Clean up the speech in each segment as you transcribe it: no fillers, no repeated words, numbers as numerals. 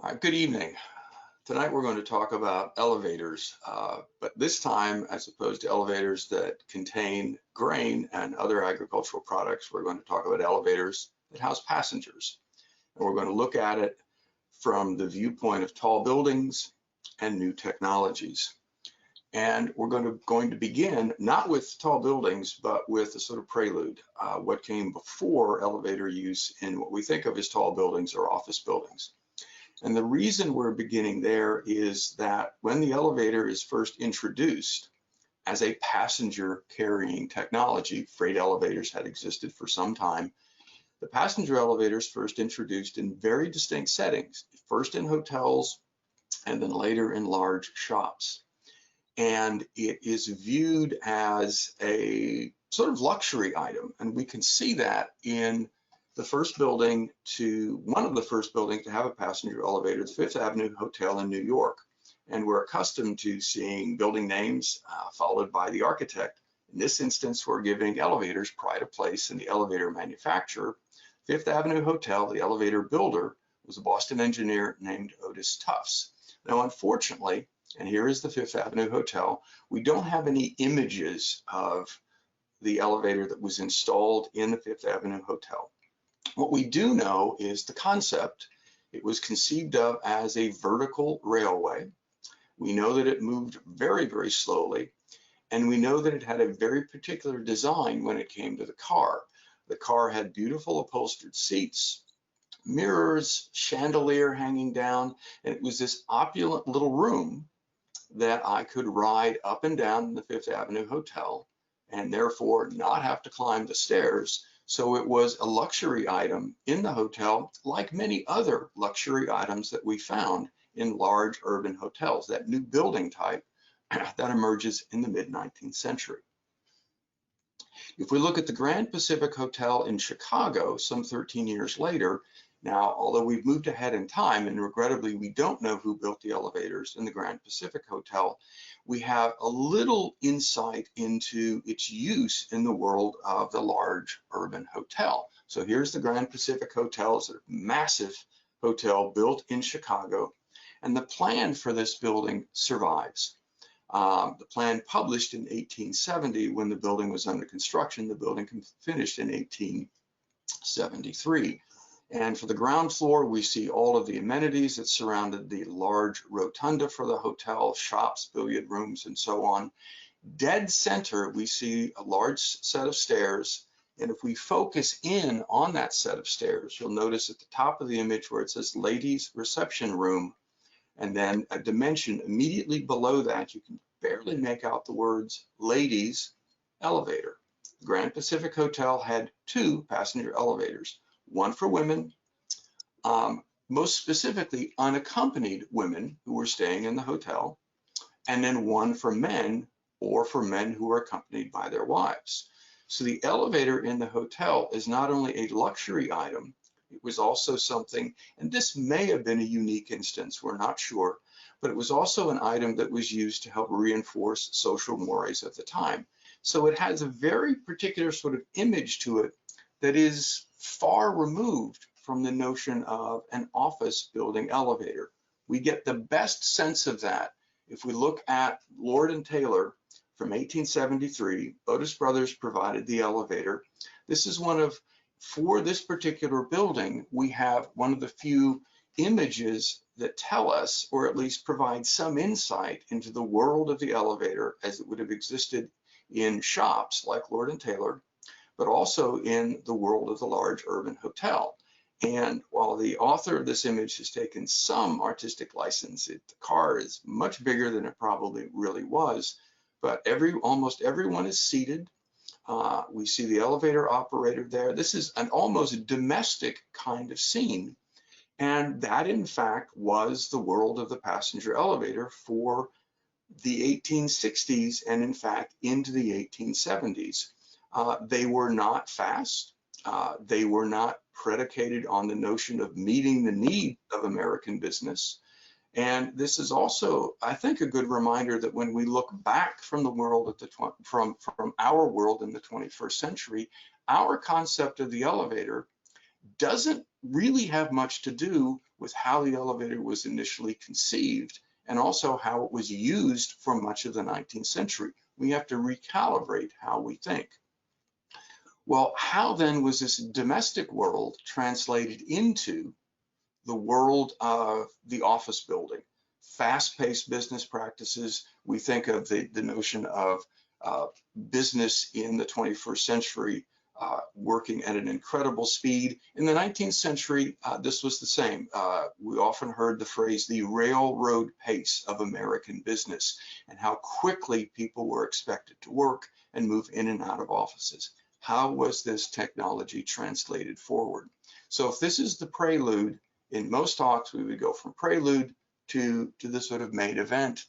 Good evening. Tonight we're going to talk about elevators, but this time, as opposed to elevators that contain grain and other agricultural products, we're going to talk about elevators that house passengers. And we're going to look at it from the viewpoint of tall buildings and new technologies. And we're going to begin not with tall buildings, but with a sort of prelude, what came before elevator use in what we think of as tall buildings or office buildings. And the reason we're beginning there is that when the elevator is first introduced as a passenger carrying technology, freight elevators had existed for some time. The passenger elevators first introduced in very distinct settings, first in hotels and then later in large shops. And it is viewed as a sort of luxury item. And we can see that in the first building one of the first buildings to have a passenger elevator, the Fifth Avenue Hotel in New York. And we're accustomed to seeing building names followed by the architect. In this instance, we're giving elevators pride of place in the elevator manufacturer. Fifth Avenue Hotel, the elevator builder, was a Boston engineer named Otis Tufts. Now, unfortunately, and here is the Fifth Avenue Hotel, we don't have any images of the elevator that was installed in the Fifth Avenue Hotel. What we do know is the concept. It was conceived of as a vertical railway. We know that it moved very, very slowly, and we know that it had a very particular design when it came to the car. The car had beautiful upholstered seats, mirrors, chandelier hanging down, and it was this opulent little room that I could ride up and down the Fifth Avenue Hotel and therefore not have to climb the stairs. So it was a luxury item in the hotel, like many other luxury items that we found in large urban hotels, that new building type that emerges in the mid-19th century. If we look at the Grand Pacific Hotel in Chicago, some 13 years later, now, although we've moved ahead in time, and regrettably, we don't know who built the elevators in the Grand Pacific Hotel, we have a little insight into its use in the world of the large urban hotel. So here's the Grand Pacific Hotel. It's a massive hotel built in Chicago, and the plan for this building survives. The plan published in 1870 when the building was under construction. The building finished in 1873. And for the ground floor, we see all of the amenities that surrounded the large rotunda for the hotel, shops, billiard rooms, and so on. Dead center, we see a large set of stairs. And if we focus in on that set of stairs, you'll notice at the top of the image where it says ladies reception room, and then a dimension immediately below that, you can barely make out the words ladies elevator. The Grand Pacific Hotel had two passenger elevators. One for women, most specifically unaccompanied women who were staying in the hotel, and then one for men, or for men who were accompanied by their wives. So the elevator in the hotel is not only a luxury item, it was also something, and this may have been a unique instance, we're not sure, but it was also an item that was used to help reinforce social mores at the time. So it has a very particular sort of image to it that is far removed from the notion of an office building elevator. We get the best sense of that if we look at Lord and Taylor from 1873. Otis Brothers provided the elevator. This is for this particular building, we have one of the few images that tell us, or at least provide some insight into the world of the elevator as it would have existed in shops like Lord and Taylor, but also in the world of the large urban hotel. And while the author of this image has taken some artistic license, the car is much bigger than it probably really was, but almost everyone is seated. We see the elevator operator there. This is an almost domestic kind of scene. And that, in fact, was the world of the passenger elevator for the 1860s and, in fact, into the 1870s. They were not fast. They were not predicated on the notion of meeting the need of American business. And this is also, I think, a good reminder that when we look back from the world from our world in the 21st century, our concept of the elevator doesn't really have much to do with how the elevator was initially conceived and also how it was used for much of the 19th century. We have to recalibrate how we think. Well, how then was this domestic world translated into the world of the office building? Fast-paced business practices. We think of the notion of business in the 21st century working at an incredible speed. In the 19th century, this was the same. We often heard the phrase, the railroad pace of American business, and how quickly people were expected to work and move in and out of offices. How was this technology translated forward? So if this is the prelude, in most talks, we would go from prelude to the sort of main event.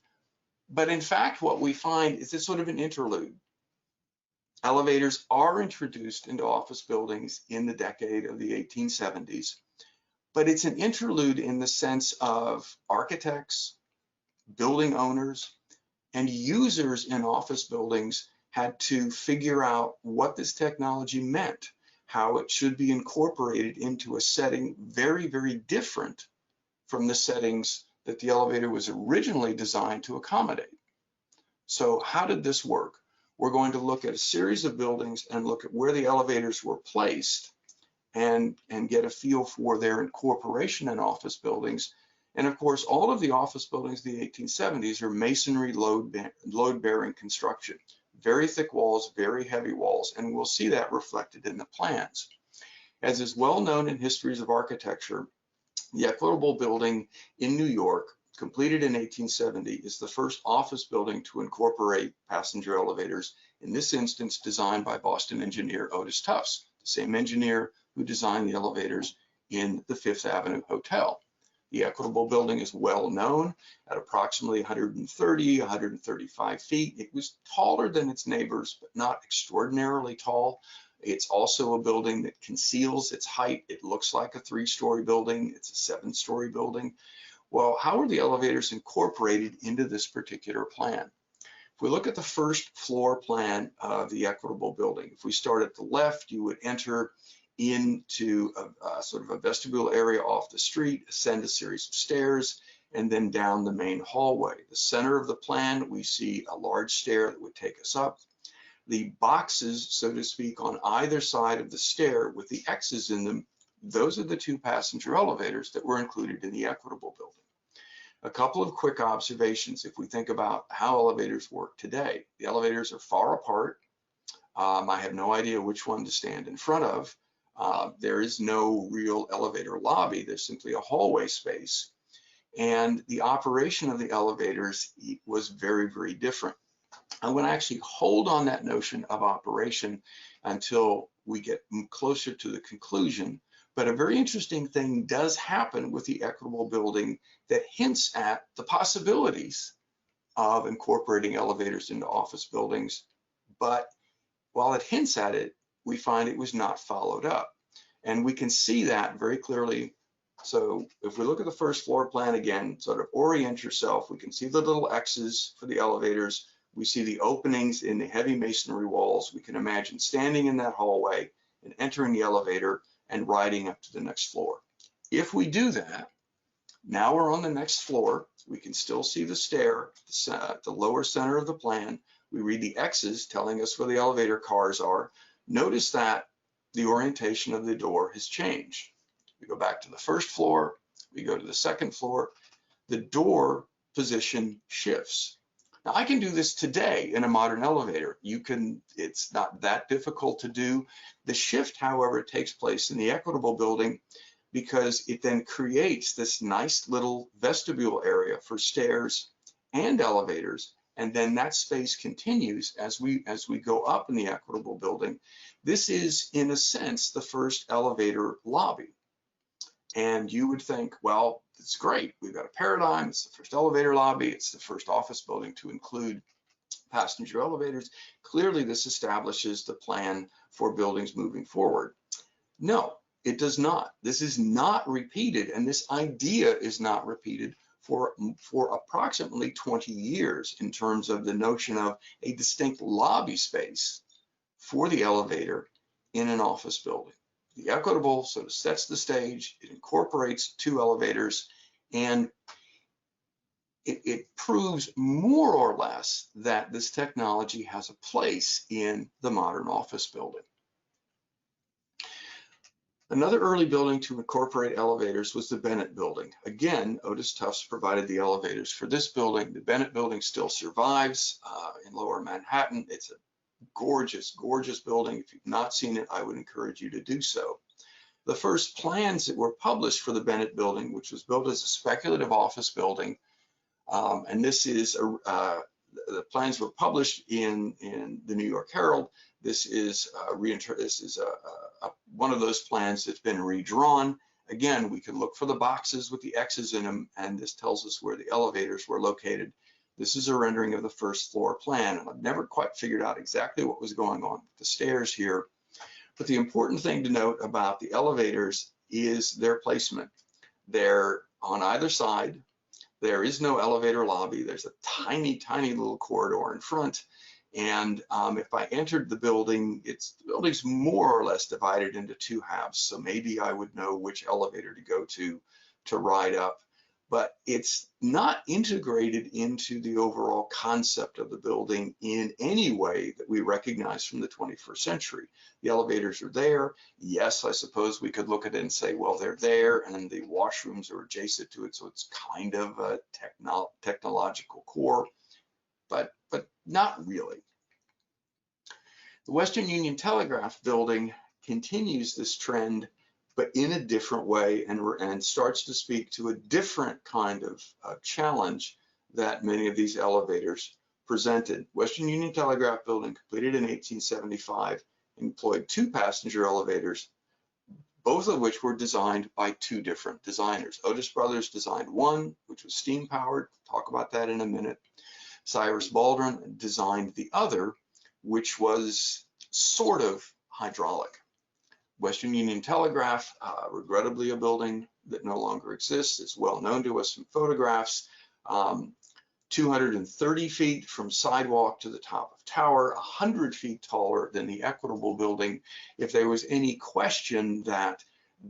But in fact, what we find is it's sort of an interlude. Elevators are introduced into office buildings in the decade of the 1870s, but it's an interlude in the sense of architects, building owners, and users in office buildings had to figure out what this technology meant, how it should be incorporated into a setting very, very different from the settings that the elevator was originally designed to accommodate. So how did this work? We're going to look at a series of buildings and look at where the elevators were placed and get a feel for their incorporation in office buildings. And of course, all of the office buildings of the 1870s are masonry load-bearing construction. Very thick walls, very heavy walls, and we'll see that reflected in the plans. As is well known in histories of architecture, the Equitable building in New York, completed in 1870, is the first office building to incorporate passenger elevators, in this instance designed by Boston engineer Otis Tufts, the same engineer who designed the elevators in the Fifth Avenue Hotel. The Equitable building is well known at approximately 130, 135 feet. It was taller than its neighbors, but not extraordinarily tall. It's also a building that conceals its height. It looks like a 3-story building. It's a 7-story building. Well, how are the elevators incorporated into this particular plan? If we look at the first floor plan of the Equitable building, if we start at the left, you would enter into a sort of a vestibule area off the street, ascend a series of stairs, and then down the main hallway. The center of the plan, we see a large stair that would take us up. The boxes, so to speak, on either side of the stair with the X's in them, those are the 2 passenger elevators that were included in the Equitable building. A couple of quick observations if we think about how elevators work today. The elevators are far apart. I have no idea which one to stand in front of. There is no real elevator lobby. There's simply a hallway space. And the operation of the elevators was very, very different. I'm going to actually hold on that notion of operation until we get closer to the conclusion. But a very interesting thing does happen with the Equitable building that hints at the possibilities of incorporating elevators into office buildings. But while it hints at it, we find it was not followed up. And we can see that very clearly. So if we look at the first floor plan again, sort of orient yourself, we can see the little X's for the elevators. We see the openings in the heavy masonry walls. We can imagine standing in that hallway and entering the elevator and riding up to the next floor. If we do that, now we're on the next floor. We can still see the stair at the lower center of the plan. We read the X's telling us where the elevator cars are. Notice that the orientation of the door has changed. We go back to the first floor, we go to the second floor, the door position shifts. Now I can do this today in a modern elevator. It's not that difficult to do. The shift, however, takes place in the Equitable building because it then creates this nice little vestibule area for stairs and elevators. And then that space continues as we go up in the Equitable building. This is, in a sense, the first elevator lobby. And you would think, well, it's great. We've got a paradigm. It's the first elevator lobby. It's the first office building to include passenger elevators. Clearly, this establishes the plan for buildings moving forward. No, it does not. This is not repeated, and this idea is not repeated for approximately 20 years in terms of the notion of a distinct lobby space for the elevator in an office building. The Equitable sort of sets the stage. It incorporates two elevators, and it proves more or less that this technology has a place in the modern office building. Another early building to incorporate elevators was the Bennett building. Again, Otis Tufts provided the elevators for this building. The Bennett building still survives in Lower Manhattan. It's a gorgeous, gorgeous building. If you've not seen it, I would encourage you to do so. The first plans that were published for the Bennett building, which was built as a speculative office building, and this is the plans were published in the New York Herald. This is one of those plans that's been redrawn. Again, we can look for the boxes with the X's in them, and this tells us where the elevators were located. This is a rendering of the first floor plan, and I've never quite figured out exactly what was going on with the stairs here. But the important thing to note about the elevators is their placement. They're on either side. There is no elevator lobby. There's a tiny, tiny little corridor in front. And if I entered the building, the building's more or less divided into two halves. So maybe I would know which elevator to go to ride up. But it's not integrated into the overall concept of the building in any way that we recognize from the 21st century. The elevators are there. Yes, I suppose we could look at it and say, well, they're there and the washrooms are adjacent to it, so it's kind of a technological core, but not really. The Western Union Telegraph building continues this trend, but in a different way, and starts to speak to a different kind of challenge that many of these elevators presented. Western Union Telegraph building, completed in 1875, employed two passenger elevators, both of which were designed by two different designers. Otis Brothers designed one, which was steam powered. Talk about that in a minute. Cyrus Baldwin designed the other, which was sort of hydraulic. Western Union Telegraph, regrettably a building that no longer exists. It's well known to us from photographs. 230 feet from sidewalk to the top of tower, 100 feet taller than the Equitable building. If there was any question that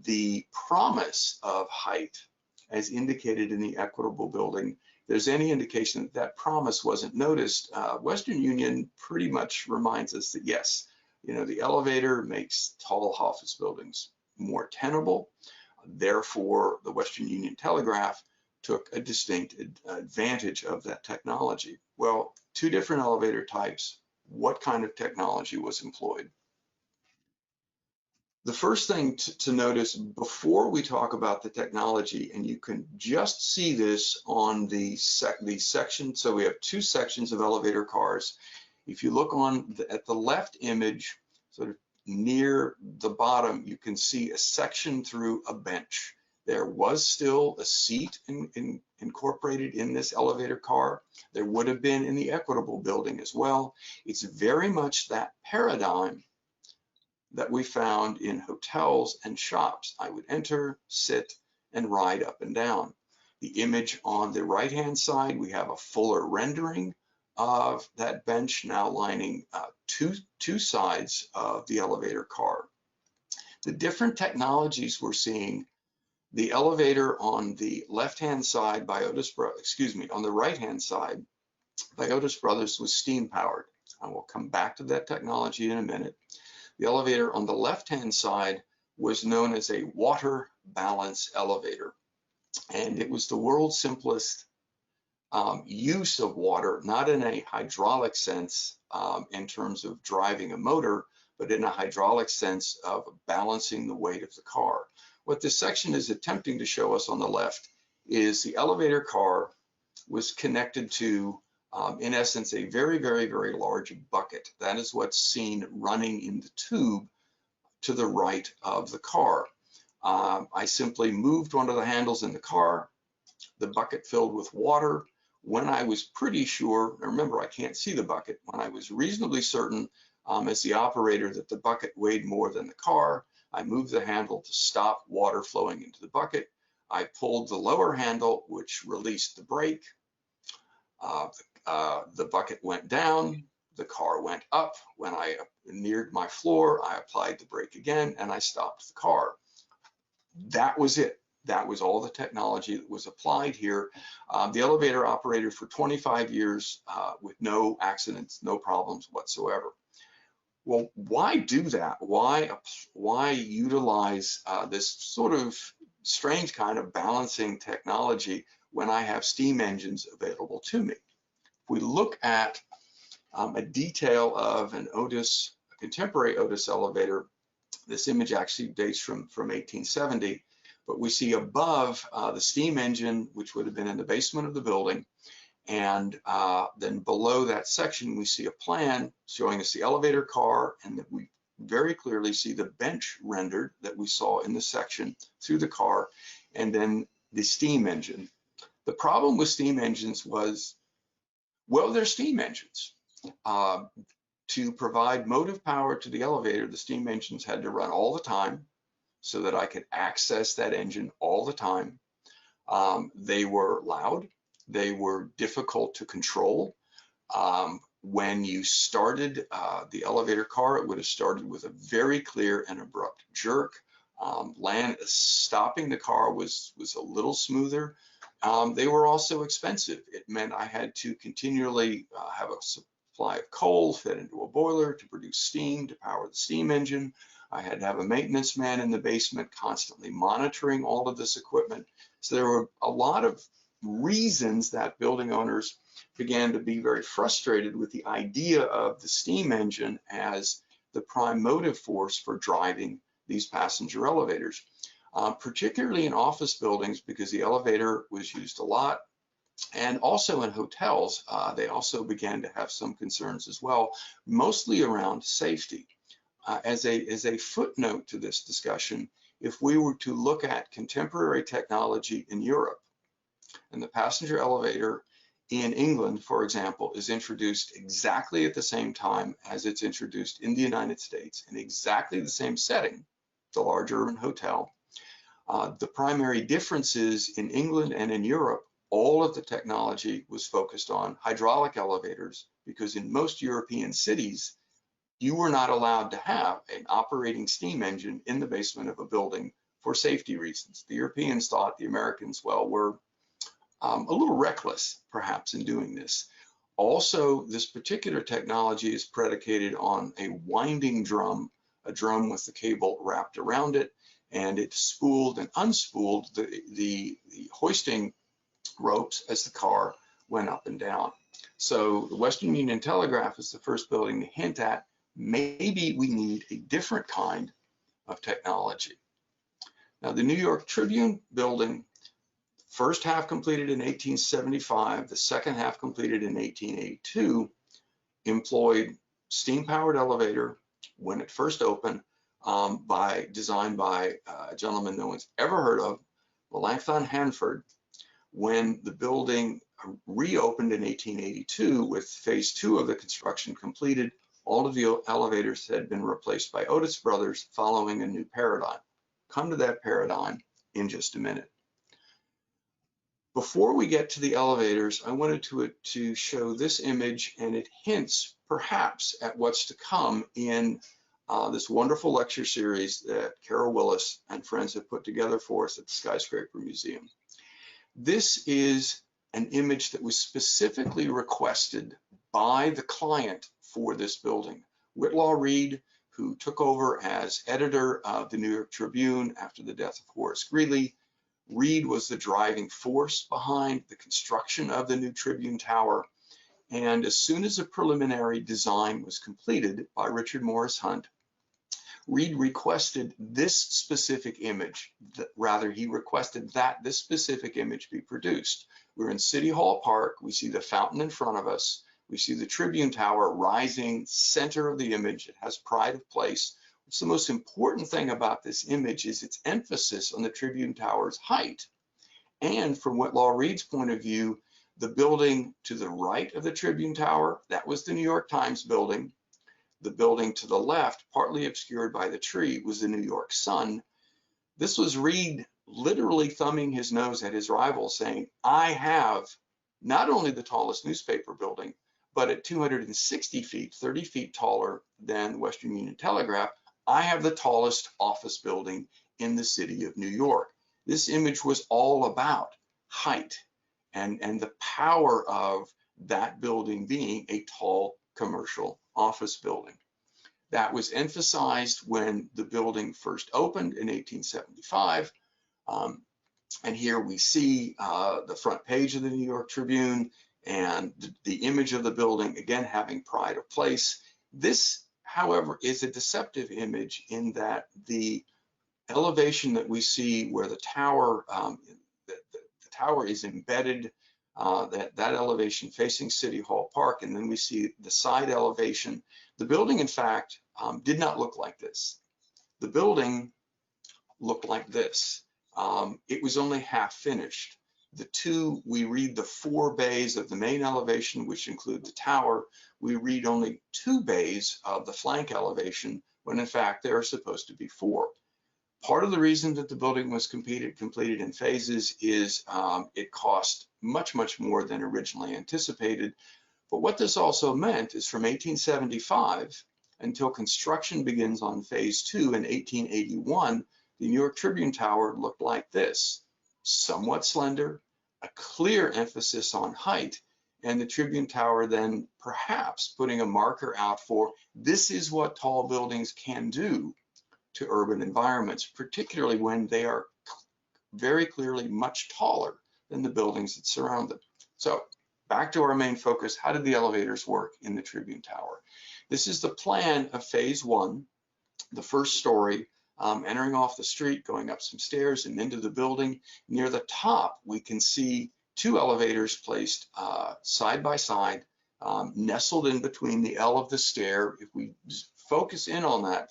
the promise of height, as indicated in the Equitable building, if there's any indication that that promise wasn't noticed, Western Union pretty much reminds us that yes, you know, the elevator makes tall office buildings more tenable. Therefore, the Western Union Telegraph took a distinct advantage of that technology. Well, two different elevator types. What kind of technology was employed? The first thing to notice before we talk about the technology, and you can just see this on the section. So we have two sections of elevator cars. If you look at the left image, sort of near the bottom, you can see a section through a bench. There was still a seat incorporated in this elevator car. There would have been in the Equitable building as well. It's very much that paradigm that we found in hotels and shops. I would enter, sit, and ride up and down. The image on the right-hand side, we have a fuller rendering of that bench now lining two sides of the elevator car. The different technologies we're seeing, the elevator on the left-hand side by Otis Brothers, on the right-hand side by Otis Brothers was steam powered. I will come back to that technology in a minute. The elevator on the left-hand side was known as a water balance elevator, and it was the world's simplest use of water, not in a hydraulic sense in terms of driving a motor, but in a hydraulic sense of balancing the weight of the car. What this section is attempting to show us on the left is the elevator car was connected to, in essence, a very, very, very large bucket. That is what's seen running in the tube to the right of the car. I simply moved one of the handles in the car, the bucket filled with water. When I was pretty sure, remember I can't see the bucket, when I was reasonably certain as the operator that the bucket weighed more than the car, I moved the handle to stop water flowing into the bucket. I pulled the lower handle, which released the brake. The bucket went down. The car went up. When I neared my floor, I applied the brake again and I stopped the car. That was it. That was all the technology that was applied here. The elevator operated for 25 years with no accidents, no problems whatsoever. Well, why do that? Why utilize this sort of strange kind of balancing technology when I have steam engines available to me? If we look at a detail of a contemporary Otis elevator, this image actually dates from 1870, but we see above the steam engine, which would have been in the basement of the building, and then below that section, we see a plan showing us the elevator car, and that we very clearly see the bench rendered that we saw in the section through the car, and then the steam engine. The problem with steam engines was, well, they're steam engines. To provide motive power to the elevator, the steam engines had to run all the time so that I could access that engine all the time. They were loud. They were difficult to control. When you started the elevator car, it would have started with a very clear and abrupt jerk. Stopping the car was a little smoother. They were also expensive. It meant I had to continually have a supply of coal fed into a boiler to produce steam to power the steam engine. I had to have a maintenance man in the basement constantly monitoring all of this equipment. So there were a lot of reasons that building owners began to be very frustrated with the idea of the steam engine as the prime motive force for driving these passenger elevators, particularly in office buildings, because the elevator was used a lot. And also in hotels, they also began to have some concerns as well, mostly around safety. As a footnote to this discussion, if we were to look at contemporary technology in Europe, and the passenger elevator in England, for example, is introduced exactly at the same time as it's introduced in the United States, in exactly the same setting, the large urban hotel. The primary differences in England and in Europe, all of the technology was focused on hydraulic elevators, because in most European cities, you were not allowed to have an operating steam engine in the basement of a building for safety reasons. The Europeans thought the Americans, well, were a little reckless, perhaps, in doing this. Also, this particular technology is predicated on a winding drum, a drum with the cable wrapped around it, and it spooled and unspooled the hoisting ropes as the car went up and down. So the Western Union Telegraph is the first building to hint at maybe we need a different kind of technology. Now, the New York Tribune building, first half completed in 1875, the second half completed in 1882, employed steam-powered elevator when it first opened, designed by a gentleman no one's ever heard of, Melancthon Hanford. When the building reopened in 1882 with phase 2 of the construction completed, all of the elevators had been replaced by Otis Brothers, following a new paradigm. Come to that paradigm in just a minute. Before we get to the elevators, I wanted to show this image, and it hints perhaps at what's to come in this wonderful lecture series that Carol Willis and friends have put together for us at the Skyscraper Museum. This is an image that was specifically requested by the client for this building. Whitlaw Reid, who took over as editor of the New York Tribune after the death of Horace Greeley. Reid was the driving force behind the construction of the new Tribune Tower. And as soon as a preliminary design was completed by Richard Morris Hunt, Reid requested this specific image. He requested that this specific image be produced. We're in City Hall Park. We see the fountain in front of us. We see the Tribune Tower rising center of the image. It has pride of place. What's the most important thing about this image is its emphasis on the Tribune Tower's height. And from Whitlaw Reid's point of view, the building to the right of the Tribune Tower, that was the New York Times building. The building to the left, partly obscured by the tree, was the New York Sun. This was Reid literally thumbing his nose at his rival, saying, I have not only the tallest newspaper building, but at 260 feet, 30 feet taller than Western Union Telegraph, I have the tallest office building in the city of New York. This image was all about height and the power of that building being a tall commercial office building. That was emphasized when the building first opened in 1875. And here we see the front page of the New York Tribune and the image of the building, again, having pride of place. This, however, is a deceptive image in that the elevation that we see where the tower, the tower is embedded, that elevation facing City Hall Park, and then we see the side elevation. The building, in fact, did not look like this. The building looked like this. It was only half finished. We read the 4 bays of the main elevation, which include the tower. We read only 2 bays of the flank elevation, when in fact there are supposed to be 4. Part of the reason that the building was completed in phases is it cost much, much more than originally anticipated. But what this also meant is from 1875 until construction begins on phase 2 in 1881, the New York Tribune Tower looked like this: somewhat slender, a clear emphasis on height, and the Tribune Tower then perhaps putting a marker out for this is what tall buildings can do to urban environments, particularly when they are very clearly much taller than the buildings that surround them. So back to our main focus, how did the elevators work in the Tribune Tower? This is the plan of phase 1, the first story, entering off the street, going up some stairs and into the building. Near the top, we can see 2 elevators placed side by side, nestled in between the L of the stair. If we focus in on that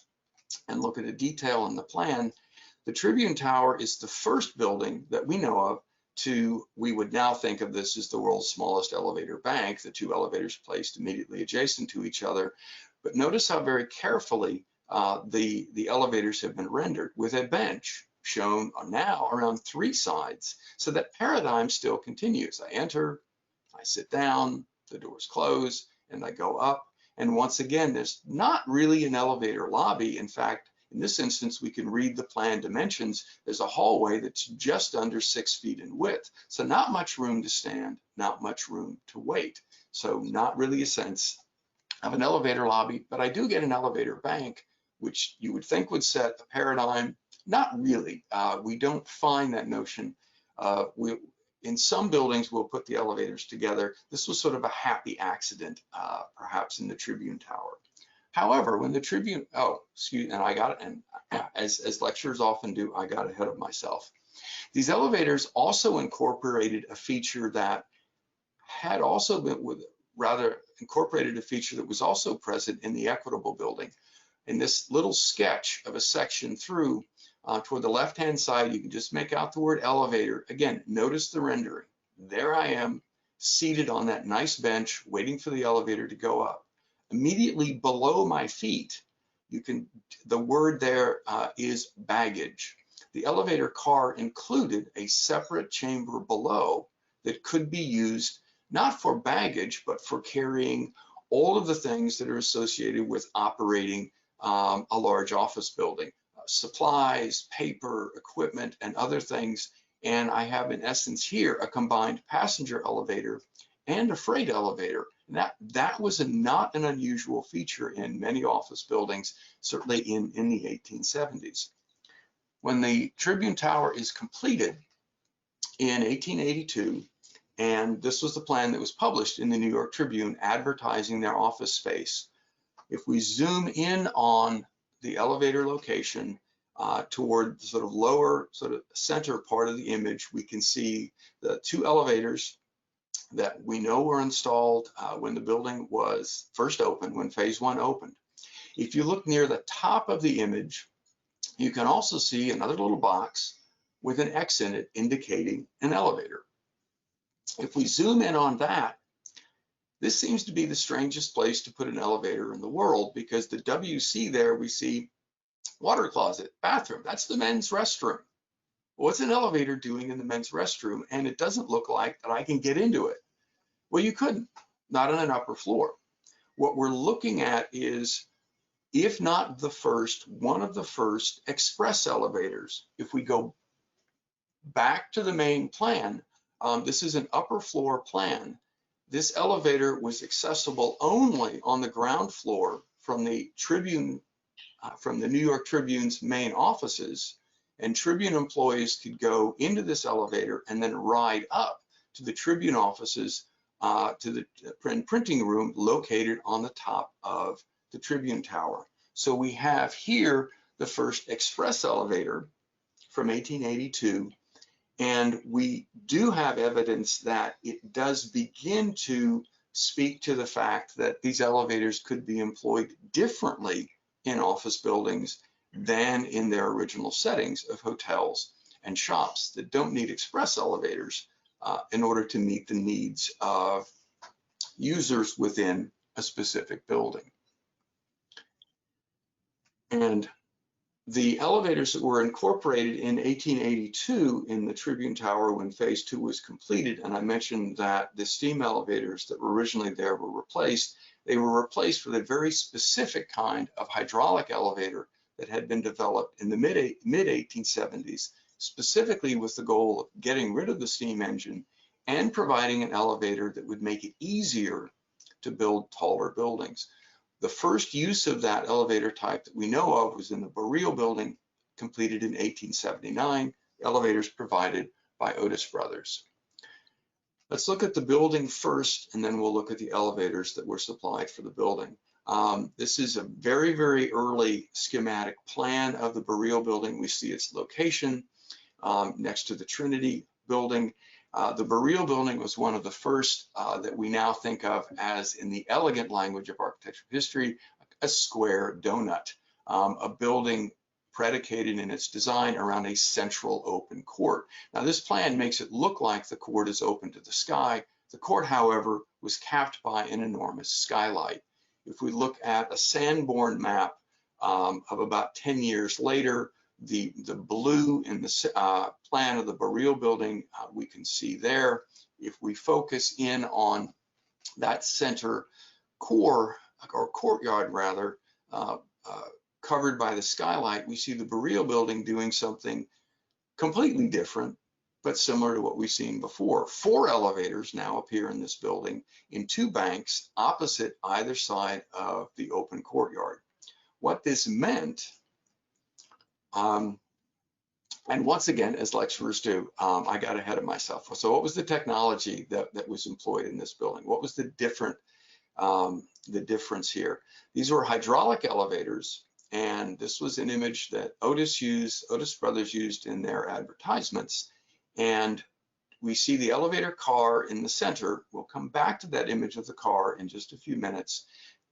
and look at the detail in the plan, the Tribune Tower is the first building that we know of we would now think of this as the world's smallest elevator bank, the 2 elevators placed immediately adjacent to each other. But notice how very carefully the elevators have been rendered, with a bench shown now around 3 sides, so that paradigm still continues. I enter, I sit down, the doors close, and I go up. And once again, there's not really an elevator lobby. In fact, in this instance, we can read the plan dimensions. There's a hallway that's just under 6 feet in width. So not much room to stand, not much room to wait. So not really a sense of an elevator lobby, but I do get an elevator bank, which you would think would set a paradigm. Not really. We don't find that notion. In some buildings, we'll put the elevators together. This was sort of a happy accident, perhaps in the Tribune Tower. However, when the Tribune, and I got it, and as lecturers often do, I got ahead of myself. These elevators also incorporated a feature that had also been incorporated a feature that was also present in the Equitable building. In this little sketch of a section through, toward the left-hand side, you can just make out the word elevator. Again, notice the rendering. There I am, seated on that nice bench, waiting for the elevator to go up. Immediately below my feet, the word there is baggage. The elevator car included a separate chamber below that could be used not for baggage, but for carrying all of the things that are associated with operating a large office building. Supplies, paper, equipment, and other things. And I have, in essence here, a combined passenger elevator and a freight elevator. And that was not an unusual feature in many office buildings, certainly in the 1870s. When the Tribune Tower is completed in 1882, and this was the plan that was published in the New York Tribune advertising their office space. If we zoom in on the elevator location toward the sort of lower center part of the image, we can see the 2 elevators that we know were installed when the building was first opened, when phase 1 opened. If you look near the top of the image, you can also see another little box with an X in it indicating an elevator. If we zoom in on that, this seems to be the strangest place to put an elevator in the world, because the WC there, we see water closet, bathroom, that's the men's restroom. What's an elevator doing in the men's restroom? And it doesn't look like that I can get into it. Well, you couldn't. not on an upper floor. What we're looking at is, if not the first, one of the first express elevators. If we go back to the main plan, this is an upper floor plan. This elevator was accessible only on the ground floor from the Tribune, from the New York Tribune's main offices, and Tribune employees could go into this elevator and then ride up to the Tribune offices, to the printing room located on the top of the Tribune Tower. So we have here the first express elevator from 1882, and we do have evidence that it does begin to speak to the fact that these elevators could be employed differently in office buildings than in their original settings of hotels and shops that don't need express elevators in order to meet the needs of users within a specific building. And the elevators that were incorporated in 1882 in the Tribune Tower when phase 2 was completed, and I mentioned that the steam elevators that were originally there were replaced, they were replaced with a very specific kind of hydraulic elevator that had been developed in the mid-1870s, specifically with the goal of getting rid of the steam engine and providing an elevator that would make it easier to build taller buildings. The first use of that elevator type that we know of was in the Boreel building, completed in 1879, elevators provided by Otis Brothers. Let's look at the building first, and then we'll look at the elevators that were supplied for the building. This is a very, very early schematic plan of the Boreel building. We see its location next to the Trinity building. The Boreel building was one of the first that we now think of as, in the elegant language of architectural history, a square donut, a building predicated in its design around a central open court. Now, this plan makes it look like the court is open to the sky. The court, however, was capped by an enormous skylight. If we look at a Sanborn map of about 10 years later, the blue in the plan of the Boreel building, we can see there. If we focus in on that center core, or courtyard rather, covered by the skylight, we see the Boreel building doing something completely different, but similar to what we've seen before. 4 elevators now appear in this building in 2 banks opposite either side of the open courtyard. What this meant, and once again, as lecturers do, I got ahead of myself. So what was the technology that was employed in this building? What was the difference here? These were hydraulic elevators, and this was an image that Otis Brothers used in their advertisements. And we see the elevator car in the center. We'll come back to that image of the car in just a few minutes.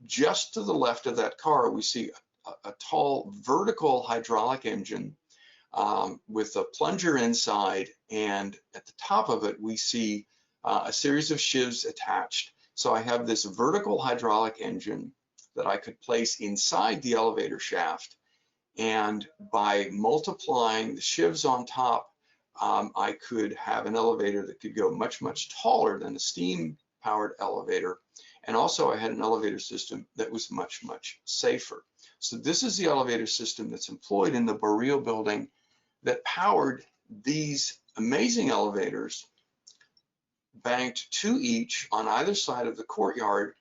Just to the left of that car, we see a tall vertical hydraulic engine with a plunger inside, and at the top of it we see a series of sheaves attached. So I have this vertical hydraulic engine that I could place inside the elevator shaft, and by multiplying the sheaves on top, I could have an elevator that could go much, much taller than a steam-powered elevator. And also I had an elevator system that was much, much safer. So this is the elevator system that's employed in the Boreel building that powered these amazing elevators, banked 2 each on either side of the courtyard.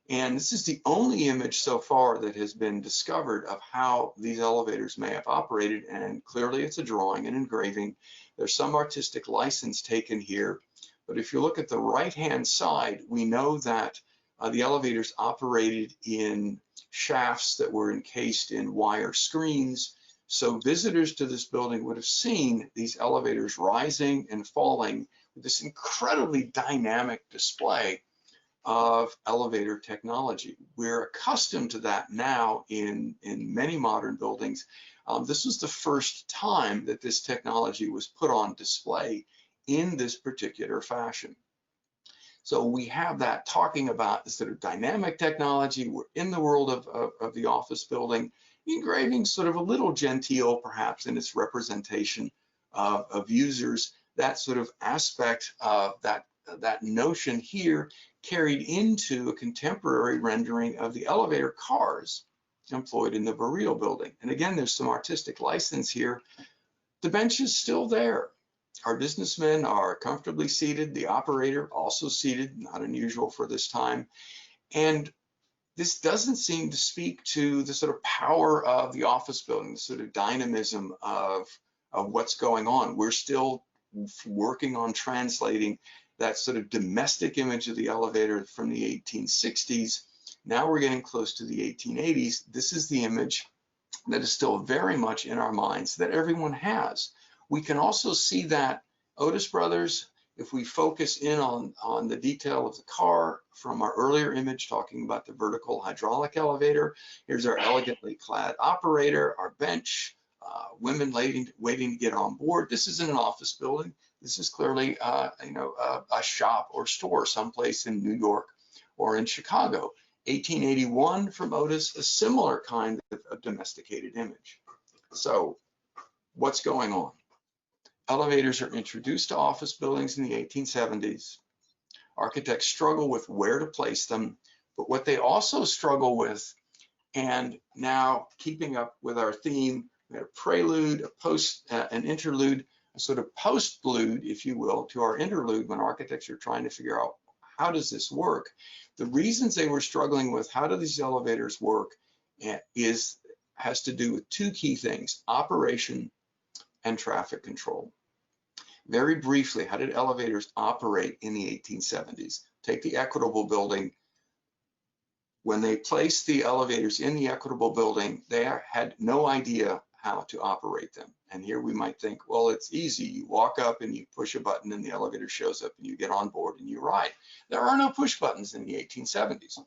And this is the only image so far that has been discovered of how these elevators may have operated. And clearly it's a drawing, an engraving. There's some artistic license taken here. But if you look at the right-hand side, we know that the elevators operated in shafts that were encased in wire screens. So visitors to this building would have seen these elevators rising and falling with this incredibly dynamic display of elevator technology. We're accustomed to that now in many modern buildings. This was the first time that this technology was put on display in this particular fashion. So we have that talking about this sort of dynamic technology. We're in the world of the office building. Engraving sort of a little genteel perhaps in its representation of users. That sort of aspect of that that notion here carried into a contemporary rendering of the elevator cars employed in the Boreel building. And again, there's some artistic license here. The bench is still there. Our businessmen are comfortably seated, the operator also seated, not unusual for this time. And this doesn't seem to speak to the sort of power of the office building, the sort of dynamism of what's going on. We're still working on translating that sort of domestic image of the elevator from the 1860s. Now we're getting close to the 1880s. This is the image that is still very much in our minds that everyone has. We can also see that Otis Brothers, if we focus in on the detail of the car from our earlier image talking about the vertical hydraulic elevator, here's our elegantly clad operator, our bench, women waiting to get on board. This isn't an office building. This is clearly a shop or store someplace in New York or in Chicago. 1881 from Otis, a similar kind of domesticated image. So what's going on? Elevators are introduced to office buildings in the 1870s. Architects struggle with where to place them, but what they also struggle with, and now keeping up with our theme, we had a prelude, an interlude, a sort of postlude, if you will, to our interlude when architects are trying to figure out how does this work. The reasons they were struggling with how do these elevators work has to do with two key things, operation and traffic control. Very briefly, how did elevators operate in the 1870s? Take the Equitable building. When they placed the elevators in the Equitable building, they had no idea how to operate them. And here we might think, well, it's easy. You walk up and you push a button and the elevator shows up and you get on board and you ride. There are no push buttons in the 1870s.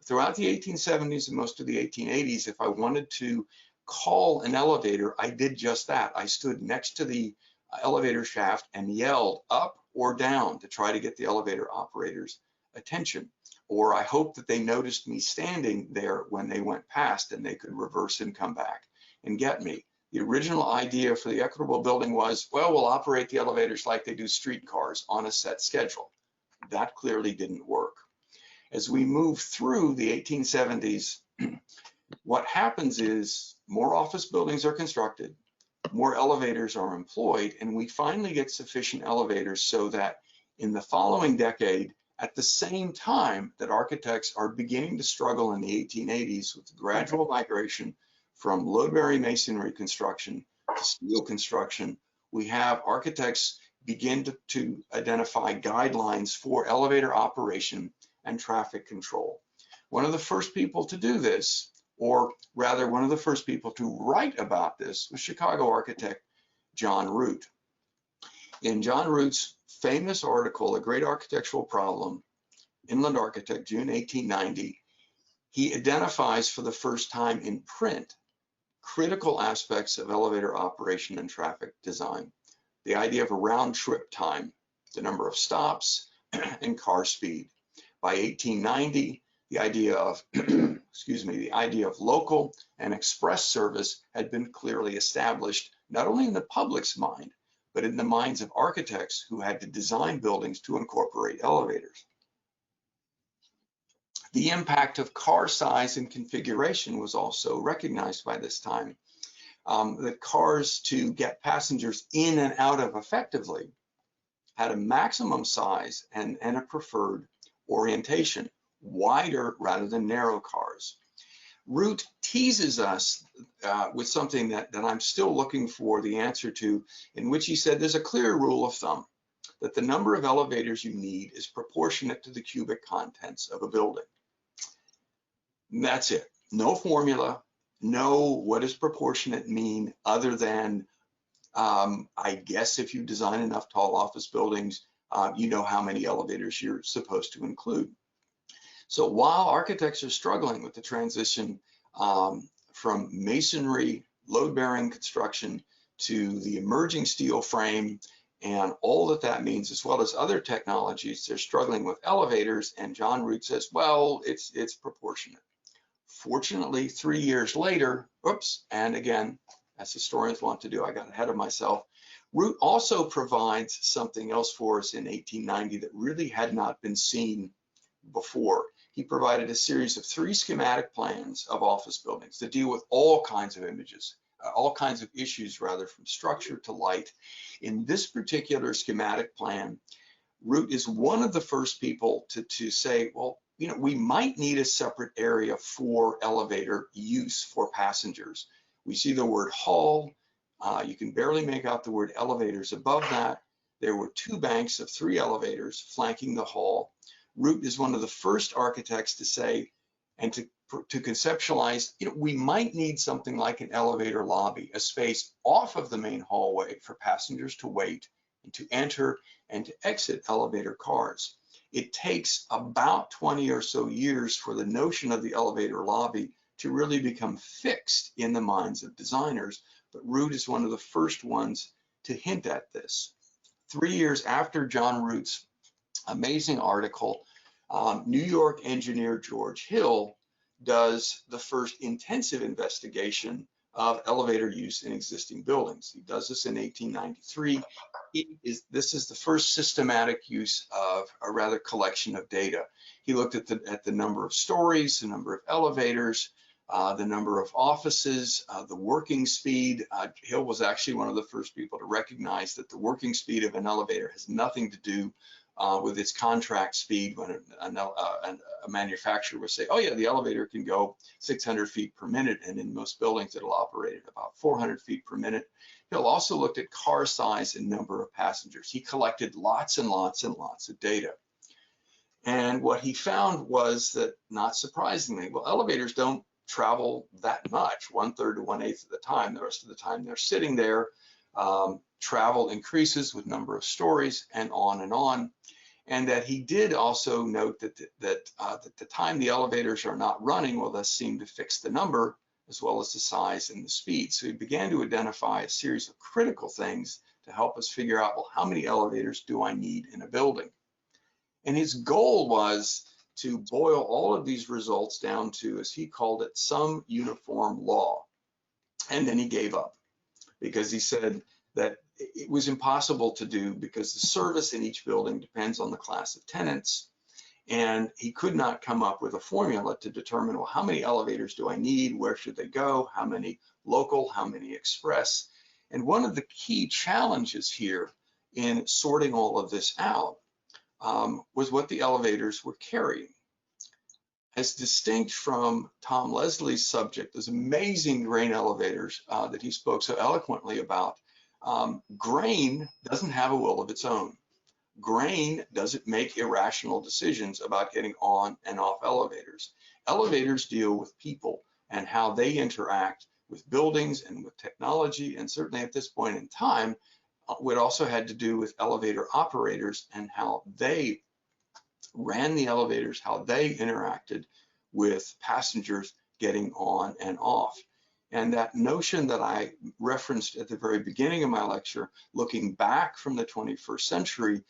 Throughout the 1870s and most of the 1880s, if I wanted to call an elevator, I did just that. I stood next to the elevator shaft and yelled up or down to try to get the elevator operator's attention. Or I hoped that they noticed me standing there when they went past and they could reverse and come back and get me. The original idea for the Equitable building was, well, we'll operate the elevators like they do streetcars on a set schedule. That clearly didn't work. As we move through the 1870s, what happens is more office buildings are constructed, more elevators are employed, and we finally get sufficient elevators so that in the following decade, at the same time that architects are beginning to struggle in the 1880s with the gradual migration from load-bearing masonry construction to steel construction, we have architects begin to identify guidelines for elevator operation and traffic control. One of the first people to do this, or rather one of the first people to write about this, was Chicago architect John Root. In John Root's famous article, A Great Architectural Problem, Inland Architect, June 1890, he identifies for the first time in print critical aspects of elevator operation and traffic design. The idea of a round trip time, the number of stops, and car speed. By 1890, the idea of, the idea of local and express service had been clearly established, not only in the public's mind, but in the minds of architects who had to design buildings to incorporate elevators. The impact of car size and configuration was also recognized by this time. That cars to get passengers in and out of effectively had a maximum size and a preferred orientation, wider rather than narrow cars. Root teases us with something that I'm still looking for the answer to, in which he said there's a clear rule of thumb that the number of elevators you need is proportionate to the cubic contents of a building. And that's it. No formula, no what does proportionate mean other than, I guess if you design enough tall office buildings, you know how many elevators you're supposed to include. So while architects are struggling with the transition from masonry, load-bearing construction to the emerging steel frame and all that that means, as well as other technologies, they're struggling with elevators, and John Root says, well, it's proportionate. Fortunately, 3 years later, and again, as historians want to do. I got ahead of myself. Root also provides something else for us in 1890 that really had not been seen before. He provided a series of 3 schematic plans of office buildings that deal with all kinds of images, all kinds of issues rather, from structure to light. In this particular schematic plan, Root is one of the first people to say, well, you know, we might need a separate area for elevator use for passengers. We see the word hall. You can barely make out the word elevators above that. There were 2 banks of 3 elevators flanking the hall. Root is one of the first architects to say and to conceptualize, you know, we might need something like an elevator lobby, a space off of the main hallway for passengers to wait and to enter and to exit elevator cars. It takes about 20 or so years for the notion of the elevator lobby to really become fixed in the minds of designers, but Root is one of the first ones to hint at this. 3 years after John Root's amazing article, New York engineer George Hill does the first intensive investigation of elevator use in existing buildings. He does this in 1893. This is the first systematic use of, or rather collection of data. He looked at the number of stories, the number of elevators, the number of offices, the working speed. Hill was actually one of the first people to recognize that the working speed of an elevator has nothing to do with its contract speed. When a manufacturer would say, oh yeah, the elevator can go 600 feet per minute, and in most buildings it'll operate at about 400 feet per minute. Hill also looked at car size and number of passengers. He collected lots and lots and lots of data. And what he found was that, not surprisingly, well, elevators don't travel that much, 1/3 to 1/8 of the time. The rest of the time they're sitting there. Travel increases with number of stories, and on, and that he did also note that the time the elevators are not running will thus seem to fix the number as well as the size and the speed. So he began to identify a series of critical things to help us figure out, well, how many elevators do I need in a building? And his goal was to boil all of these results down to, as he called it, some uniform law. And then he gave up, because he said that it was impossible to do because the service in each building depends on the class of tenants, and he could not come up with a formula to determine, well, how many elevators do I need? Where should they go? How many local? How many express? And one of the key challenges here in sorting all of this out was what the elevators were carrying. As distinct from Tom Leslie's subject, those amazing grain elevators that he spoke so eloquently about, grain doesn't have a will of its own. Grain doesn't make irrational decisions about getting on and off elevators. Elevators deal with people and how they interact with buildings and with technology, and certainly at this point in time, what also had to do with elevator operators and how they ran the elevators, how they interacted with passengers getting on and off. And that notion that I referenced at the very beginning of my lecture, looking back from the 21st century,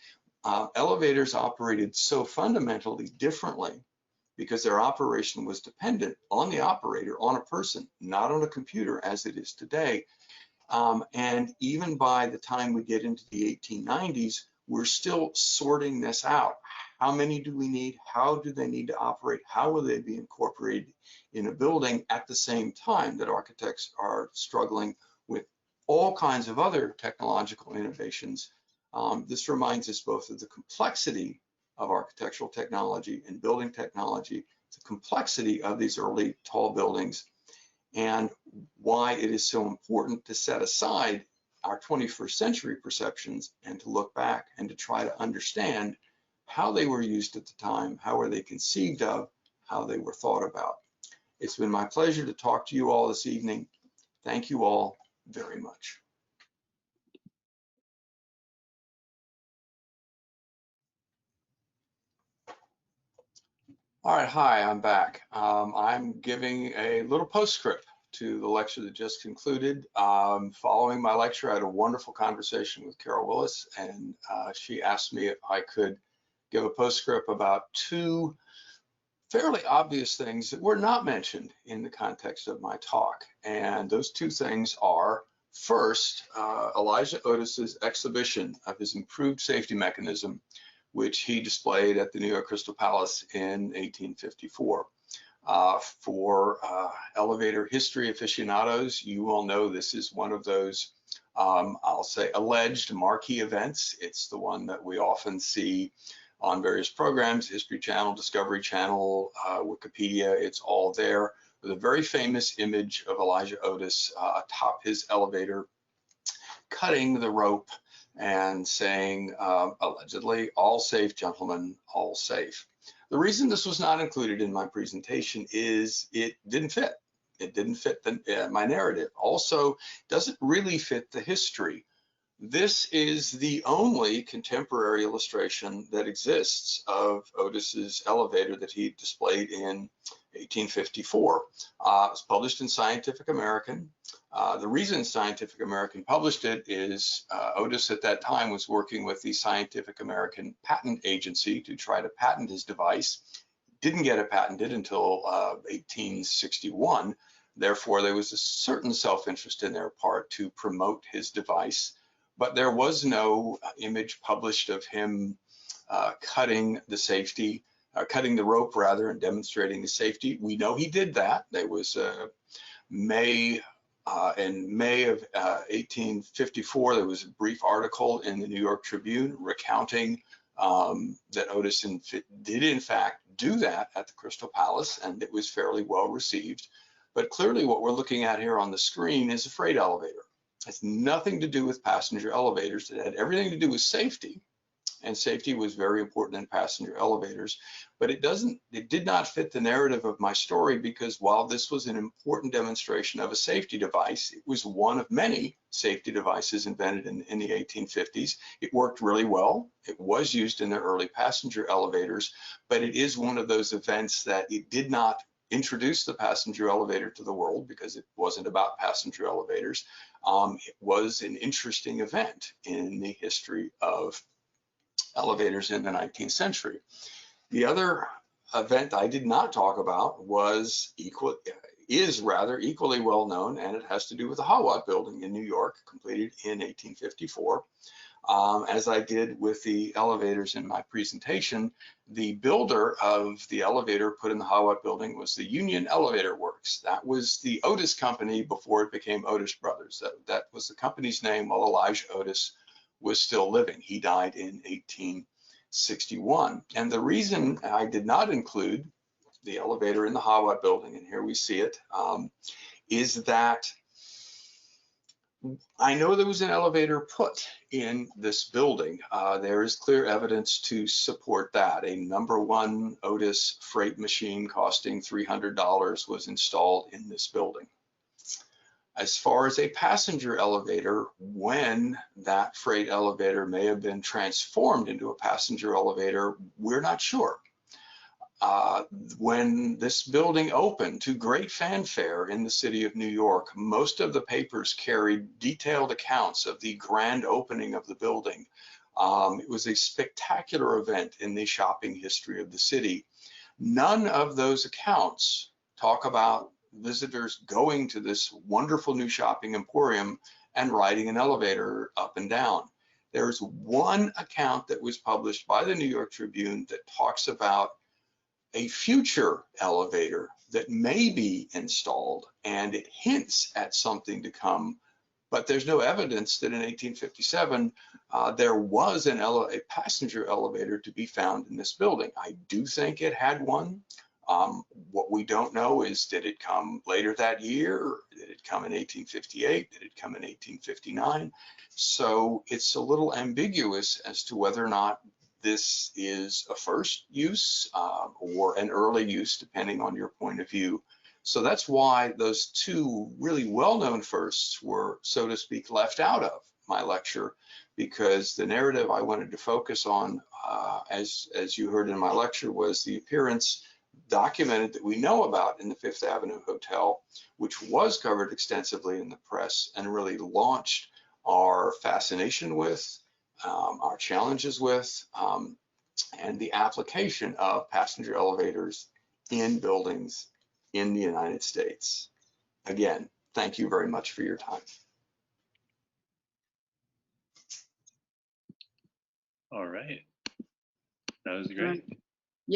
elevators operated so fundamentally differently because their operation was dependent on the operator, on a person, not on a computer as it is today. And even by the time we get into the 1890s, we're still sorting this out. How many do we need? How do they need to operate? How will they be incorporated in a building at the same time that architects are struggling with all kinds of other technological innovations? This reminds us both of the complexity of architectural technology and building technology, the complexity of these early tall buildings, and why it is so important to set aside our 21st century perceptions and to look back and to try to understand how they were used at the time, how were they conceived of, how they were thought about. It's been my pleasure to talk to you all this evening. Thank you all very much. All right, hi, I'm back. I'm giving a little postscript to the lecture that just concluded. Following my lecture, I had a wonderful conversation with Carol Willis, and she asked me if I could give a postscript about 2 fairly obvious things that were not mentioned in the context of my talk. And those two things are, first, Elijah Otis's exhibition of his improved safety mechanism, which he displayed at the New York Crystal Palace in 1854. For elevator history aficionados, you will know this is one of those, I'll say, alleged marquee events. It's the one that we often see on various programs, History Channel, Discovery Channel, Wikipedia, it's all there. With a very famous image of Elijah Otis atop his elevator, cutting the rope and saying, allegedly, all safe, gentlemen, all safe. The reason this was not included in my presentation is it didn't fit. It didn't fit my narrative. Also, doesn't really fit the history. This is the only contemporary illustration that exists of Otis's elevator that he displayed in 1854. It was published in Scientific American. The reason Scientific American published it is Otis at that time was working with the Scientific American Patent Agency to try to patent his device. Didn't get it patented until 1861. Therefore, there was a certain self-interest in their part to promote his device. But there was no image published of him cutting the rope rather, and demonstrating the safety. We know he did that. There was in May of 1854, there was a brief article in the New York Tribune recounting that Otis did in fact do that at the Crystal Palace, and it was fairly well received. But clearly what we're looking at here on the screen is a freight elevator. It has nothing to do with passenger elevators. It had everything to do with safety, and safety was very important in passenger elevators. But it did not fit the narrative of my story, because while this was an important demonstration of a safety device, it was one of many safety devices invented in the 1850s. It worked really well. It was used in the early passenger elevators, but it is one of those events that it did not introduce the passenger elevator to the world, because it wasn't about passenger elevators. It was an interesting event in the history of elevators in the 19th century. The other event I did not talk about is rather equally well known, and it has to do with the Haughwout building in New York, completed in 1854. As I did with the elevators in my presentation, the builder of the elevator put in the Haughwout building was the Union Elevator Works. That was the Otis company before it became Otis Brothers. That was the company's name while Elijah Otis was still living. He died in 1861. And the reason I did not include the elevator in the Haughwout building, and here we see it, is that I know there was an elevator put in this building. There is clear evidence to support that. A #1 Otis freight machine costing $300 was installed in this building. As far as a passenger elevator, when that freight elevator may have been transformed into a passenger elevator, we're not sure. When this building opened to great fanfare in the city of New York, most of the papers carried detailed accounts of the grand opening of the building. It was a spectacular event in the shopping history of the city. None of those accounts talk about visitors going to this wonderful new shopping emporium and riding an elevator up and down. There's one account that was published by the New York Tribune that talks about a future elevator that may be installed, and it hints at something to come, but there's no evidence that in 1857 there was a passenger elevator to be found in this building. I do think it had one. What we don't know is, did it come later that year? Did it come in 1858? Did it come in 1859? So it's a little ambiguous as to whether or not this is a first use or an early use, depending on your point of view. So that's why those two really well-known firsts were, so to speak, left out of my lecture, because the narrative I wanted to focus on, as you heard in my lecture, was the appearance documented that we know about in the Fifth Avenue Hotel, which was covered extensively in the press and really launched our fascination with, our challenges with, and the application of passenger elevators in buildings in the United States. Again, thank you very much for your time. All right. That was great.